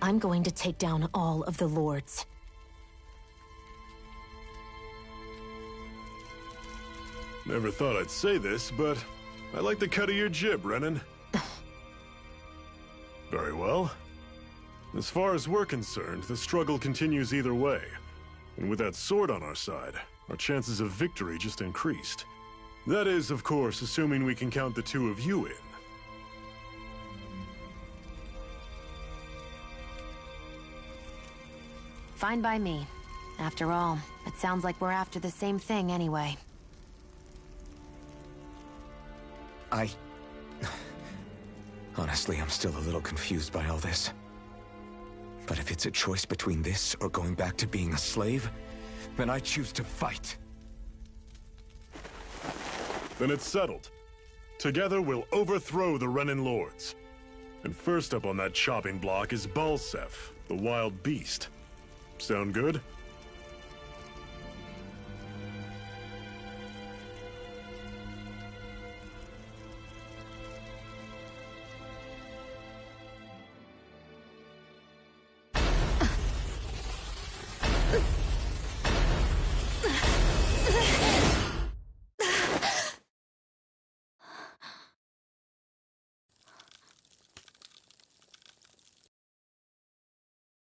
I'm going to take down all of the Lords. Never thought I'd say this, but I like the cut of your jib, Renin. Very well. As far as we're concerned, the struggle continues either way. And with that sword on our side, our chances of victory just increased. That is, of course, assuming we can count the two of you in. Fine by me. After all, it sounds like we're after the same thing anyway. Honestly, I'm still a little confused by all this. But if it's a choice between this or going back to being a slave, then I choose to fight. Then it's settled. Together we'll overthrow the Renin Lords. And first up on that chopping block is Balsef, the wild beast. Sound good?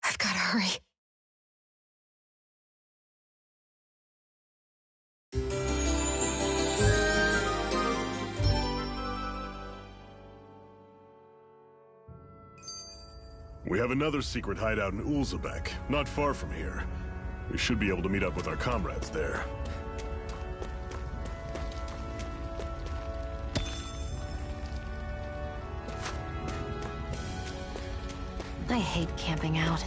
I've gotta hurry. We have another secret hideout in Ulzebek, not far from here. We should be able to meet up with our comrades there. I hate camping out.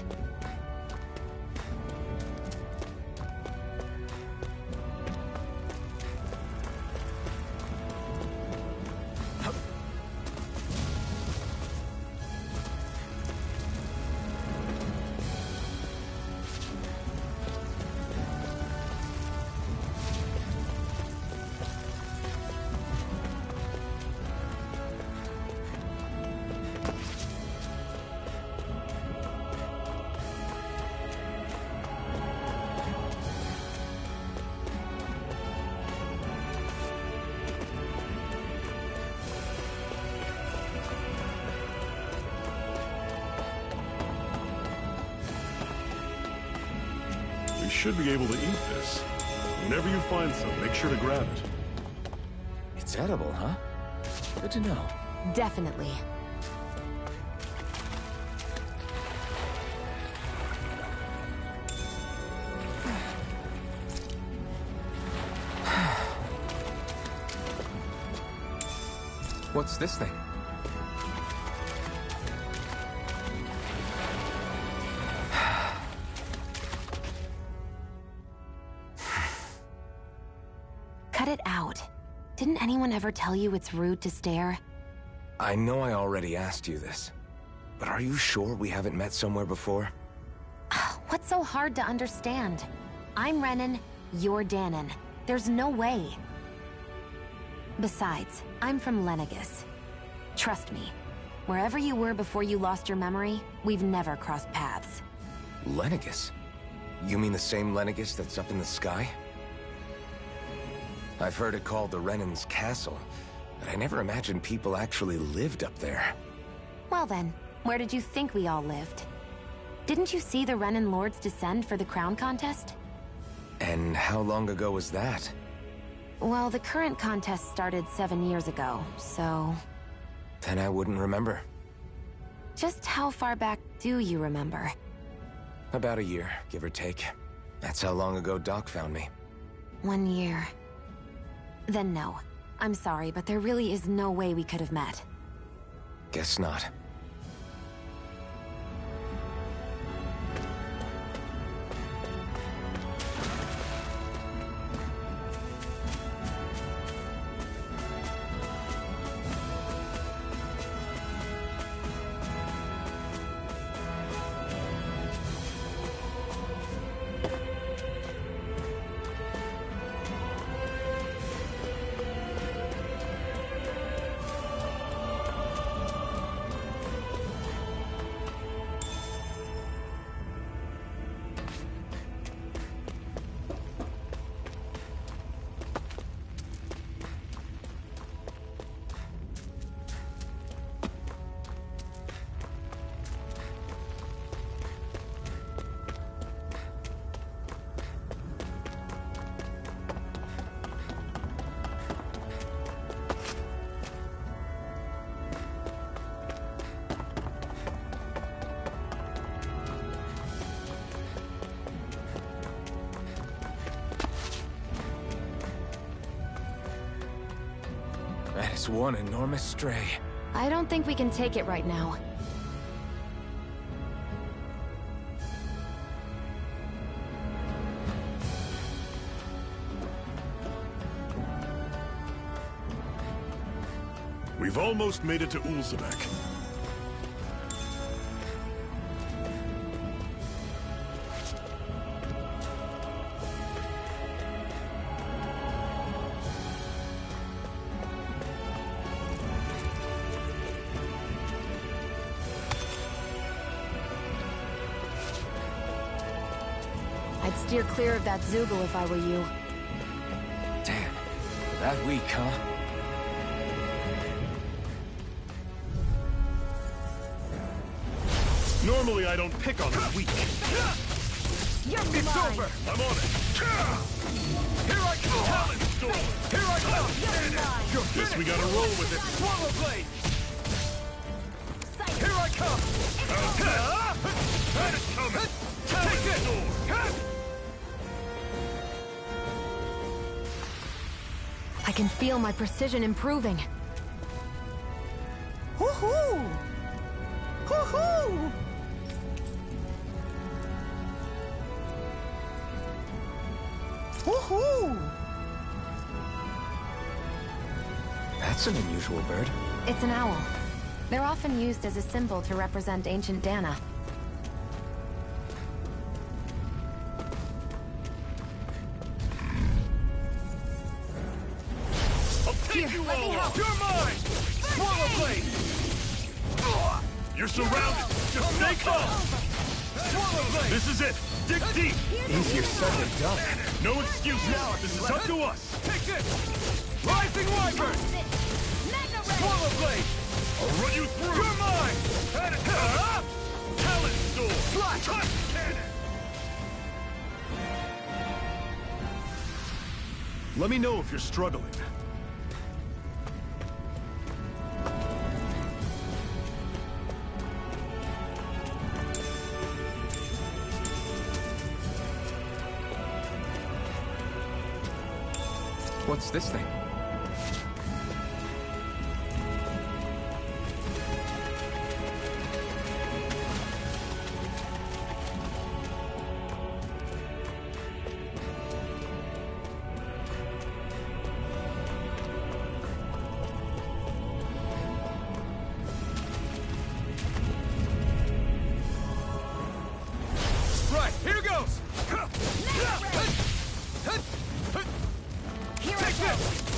We should be able to eat this. Whenever you find some, make sure to grab it. It's edible, huh? Good to know. Definitely. What's this thing? Cut it out. Didn't anyone ever tell you it's rude to stare? I know I already asked you this, but are you sure we haven't met somewhere before? What's so hard to understand? I'm Renin, you're Danon. There's no way. Besides, I'm from Lenegis. Trust me, wherever you were before you lost your memory, we've never crossed paths. Lenegis? You mean the same Lenegis that's up in the sky? I've heard it called the Renan's Castle, but I never imagined people actually lived up there. Well then, where did you think we all lived? Didn't you see the Renan Lords descend for the crown contest? And how long ago was that? Well, the current contest started 7 years ago, so... Then I wouldn't remember. Just how far back do you remember? About a year, give or take. That's how long ago Doc found me. 1 year. Then no. I'm sorry, but there really is no way we could have met. Guess not. That is one enormous stray. I don't think we can take it right now. We've almost made it to Ulzebek. I'd steer clear of that Zoogle if I were you. Damn. That weak, huh? Normally I don't pick on the weak. You're It's mine. over! I'm on it! Here I come! Talent Storm! Here I come! Guess we gotta roll with it! Swallow blade! Here I come! That is coming! Talent Storm! I can feel my precision improving. Woohoo! Woohoo! Woohoo! That's an unusual bird. It's an owl. They're often used as a symbol to represent ancient Dana. Here, let me help! You're mine! Swallow blade! You're surrounded! Just stay calm! Swallow blade! This is it! Dig deep! Easier said than done. No excuses! This is up to us! Take this! Rising Wyvern! Swallow blade! I'll run you through! You're mine! Talent Storm! Slash! Touch cannon! Let me know if you're struggling. What's this thing? Right, here goes! Here I Take go. this!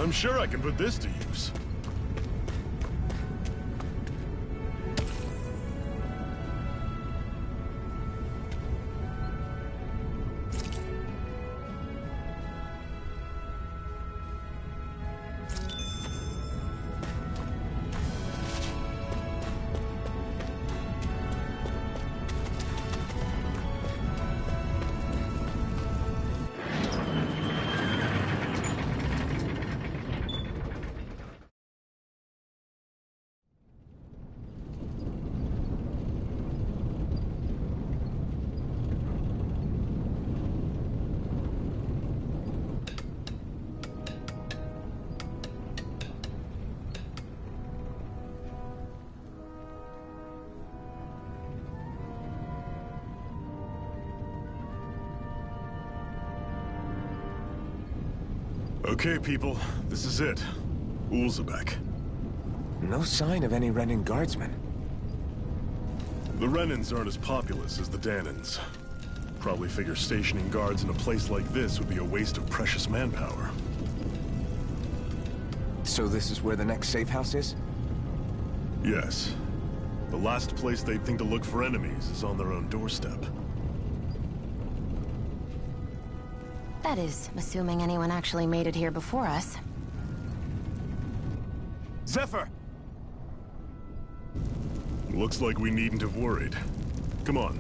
I'm sure I can put this to use. Okay, people, this is it. Ulzebek. No sign of any Renan guardsmen. The Renans aren't as populous as the Danans. Probably figure stationing guards in a place like this would be a waste of precious manpower. So this is where the next safe house is? Yes. The last place they'd think to look for enemies is on their own doorstep. That is, assuming anyone actually made it here before us. Zephyr! Looks like we needn't have worried. Come on,